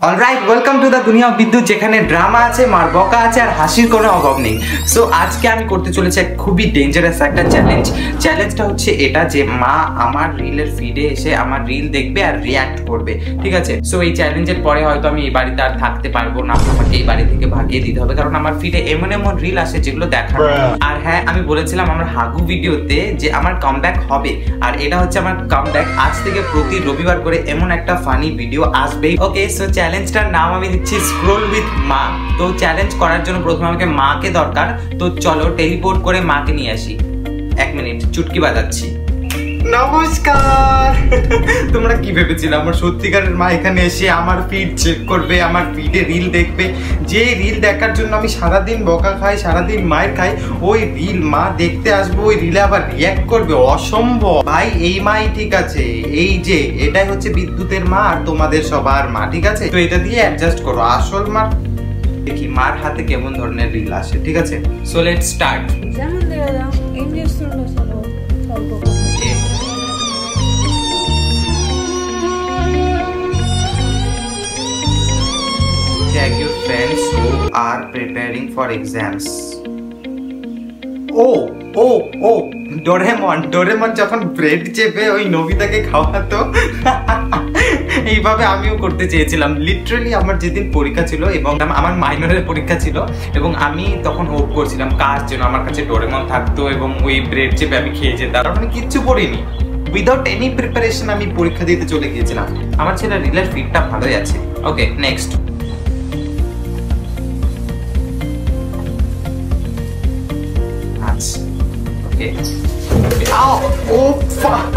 Alright, welcome to the দুনিয়া of বিদ্যুৎ, যেখানে ড্রামা আছে, মার বকা আছে আর হাসির কোনো অভাব নেই। সো আজকে আমি করতে চলেছি এক খুবই ডেঞ্জারাস একটা চ্যালেঞ্জটা হচ্ছে এটা যে মা আমার রিলের ফিডে এসে আমার রিল দেখবে আর রিয়াক্ট করবে, ঠিক আছে? সো এই চ্যালেঞ্জের পরে হয়তো আমি এই বাড়িতে আর থাকতে পারবো না, আমাকে এই বাড়ি থেকে ভাগিয়ে দিতে হবে, কারণ আমার ফিডে এমন এমন রিল আসে যেগুলো দেখা। আর হ্যাঁ, আমি বলেছিলাম আমার হাগু ভিডিওতে যে আমার কামব্যাক হবে, আর এটা হচ্ছে আমার কামব্যাক। আজ থেকে প্রতি রবিবার করে এমন একটা ফানি ভিডিও আসবেই। ওকে, সো চ্যালেঞ্জটার নাম আমি দিচ্ছি স্ক্রোল উইথ মা। তো চ্যালেঞ্জ করার জন্য প্রথমে আমাকে মাকে দরকার, তো চলো টেলিপোর্ট করে মাকে নিয়ে আসি। 1 মিনিট, চুটকি বাজাচ্ছি। নমস্কার। তোমরা কি ভেবেছিলে আমার সত্যিকারের মা এখানে এসে আমার ফিড চেক করবে, আমার ফিডে রিল দেখবে? যে রিল দেখার জন্য আমি সারাদিন বকা খাই, সারাদিন মায়ের খাই, ওই রিল মা দেখতে আসবো, ওই রিলে আবার রিয়াক্ট করবে? অসম্ভব ভাই, এই মাই ঠিক আছে। এই যে এটাই হচ্ছে বিদ্যুতের মা আর তোমাদের সবার মা, ঠিক আছে? তো এটা দিয়ে অ্যাডজাস্ট করো। আসল মা দেখি মার হাতে কেমন ধরনের রিল আসে, ঠিক আছে? So let's start. Check your friends who are preparing for exams. Doraemon যখন ব্রেড চেপে ওই নবিতাকে খাওয়াতো, এইভাবে আমিও করতে চেয়েছিলাম। লিটারালি আমার যেদিন পরীক্ষা ছিল এবং আমার মাইনরের পরীক্ষা ছিল, এবং আমি তখন হোপ করছিলাম কার জন্য আমার কাছে ডোরেমন থাকতো এবং ওই ব্রেড চেপে আমি খেয়ে যেতাম। মানে কিচ্ছু পড়িনি, উইদাউট এনি প্রিপারেশন আমি পরীক্ষা দিতে চলে গিয়েছিলাম। আমার ছেলে রিলের ফিটটা ভালোই আছে। ওকে, next. Okay. Oh, fuck.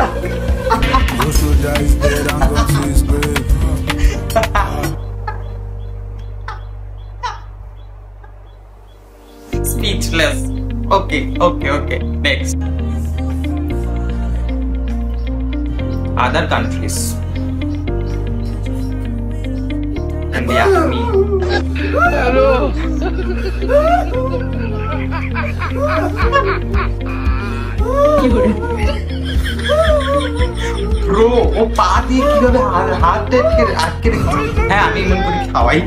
Speechless. Okay. Next. Other countries. India, me. Hello. Bro, ও পা দিয়ে কিভাবে হাত আটকে রেখেছে? হ্যাঁ, আমি এমন করে খাওয়াই।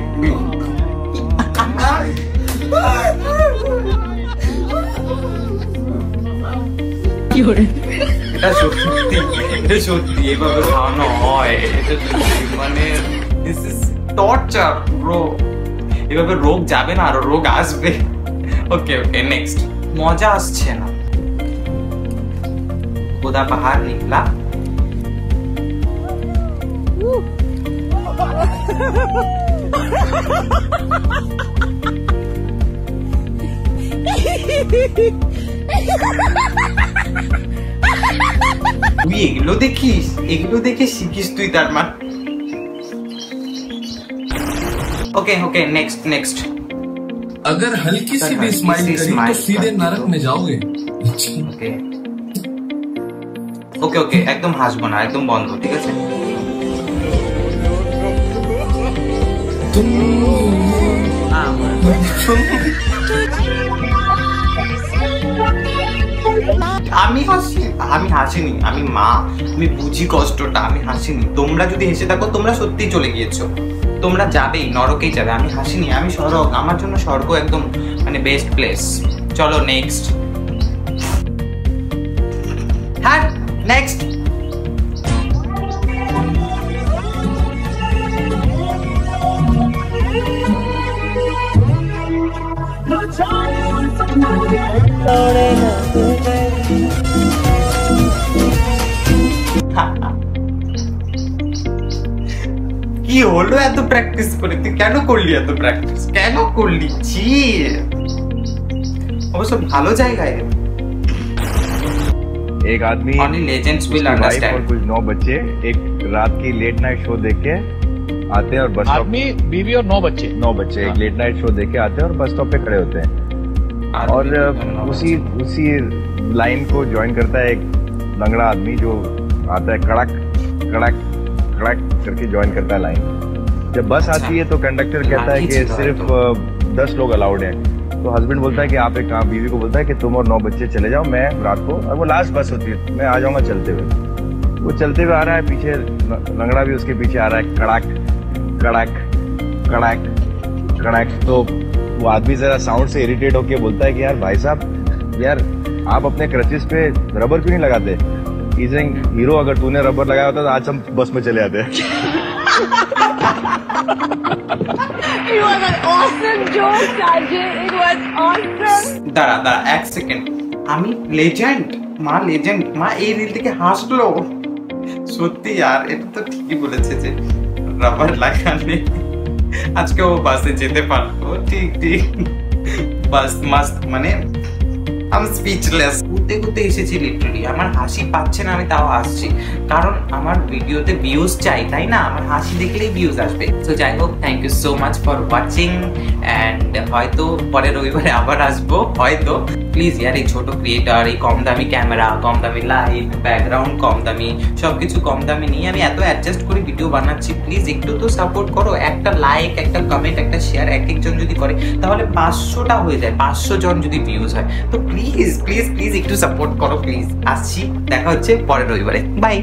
এটা সত্যি এভাবে খাওয়ানো হয়? এটা মানে দিস ইজ টর্চার ব্রো। এভাবে রোগ যাবে না, আরো রোগ আসবে। ওকে, নেক্সট। মজা আসছে না। खुदा बाहर निकला। তুই এগুলো দেখে শিখিস তুই তার মান। Okay, next. अगर हल्की सी भी स्माइल करी तो सीधे नरक में जाओगे। ওকে, একদম হাসবো না, একদম বন্ধ, ঠিক আছে? আমি হাসিনি, আমি মা, আমি বুঝি কষ্টটা, আমি হাসিনি। তোমরা যদি হেসে থাকো, তোমরা সত্যি চলে গিয়েছো, তোমরা যাবেই, নরকেই যাবে। আমি হাসিনি, আমি স্বর্গ, আমার জন্য স্বর্গ একদম মানে বেস্ট প্লেস। চলো নেক্সট। হ্যাঁ, নেক্সট। কি হলো এত প্র্যাকটিস করে? তুই কেন করলি এত প্র্যাকটিস? কেন করলি? অবশ্য ভালো জায়গায়। एक आदमी Only legends will understand. और कुछ 9 बच्चे एक रात की लेट नाइट शो देख के आते हैं और बस स्टॉप। आदमी, बीवी और 9 बच्चे एक लेट नाइट शो देख के आते हैं और बस स्टॉप पे खड़े होते हैं, और उसी लाइन को ज्वाइन करता है एक लंगड़ा आदमी जो आता है, कड़क करके ज्वाइन करता है लाइन। जब बस आती है तो कंडक्टर कहता है कि सिर्फ 10 लोग अलाउड हैं। तो हस्बैंड बोलता है कि आप एक काम, बीवी को बोलता है कि तुम और 9 बच्चे चले जाओ, मैं रात को, और वो लास्ट बस होती है, मैं आ जाऊंगा चलते हुए। वो चलते हुए आ रहा है, पीछे लंगड़ा भी उसके पीछे आ रहा है, कड़ाक कड़ाक कड़ाक कड़ाक। तो वो आदमी जरा साउंड से इरिटेट होके बोलता है कि यार भाई साहब, यार आप अपने क्रचेस पे रबर क्यों नहीं लगाते? हीरो, अगर तूने रबर लगाया होता तो आज हम बस में चले आते। It was an awesome joke, Sajid. It was awesome. দাঁড়া এক সেকেন্ড, আমি লেজেন্ড, মা লেজেন্ড, মা এই রিল থেকে হাসলো। সত্যি यार, এটা তো ঠিকই বলেছে যে রাবার লাগালে আজকে ও বাসে যেতে পারতো। ঠিক বাস মাস্ট, মানে আমি স্পিচলেস। ঘুরতে এসেছি লিটারালি, আমার হাসি পাচ্ছে না, আমি তাও হাসছি, কারণ আমার ভিডিওতে ভিউজ চাই, তাই না? আমার হাসি দেখলেই ভিউজ আসবে। তো যাই হোক, thank you so much for watching, and হয়তো পরের রবিবারে আবার আসবো হয়তো। প্লিজ ইয়ার, এই ছোট ক্রিয়েটার, এই কম দামি ক্যামেরা, কম দামি লাইট, ব্যাকগ্রাউন্ড কম দামি, সবকিছু কম দামি নিয়ে আমি এত অ্যাডজাস্ট করে ভিডিও বানাচ্ছি। প্লিজ একটু তো সাপোর্ট করো, একটা লাইক, একটা কমেন্ট, একটা শেয়ার একজন যদি করে তাহলে 500টা হয়ে যায়, 500 জন যদি ভিউজ হয়। তো প্লিজ প্লিজ প্লিজ একটু সাপোর্ট করো প্লিজ। আসছি, দেখা হচ্ছে পরের রবিবারে, বাই।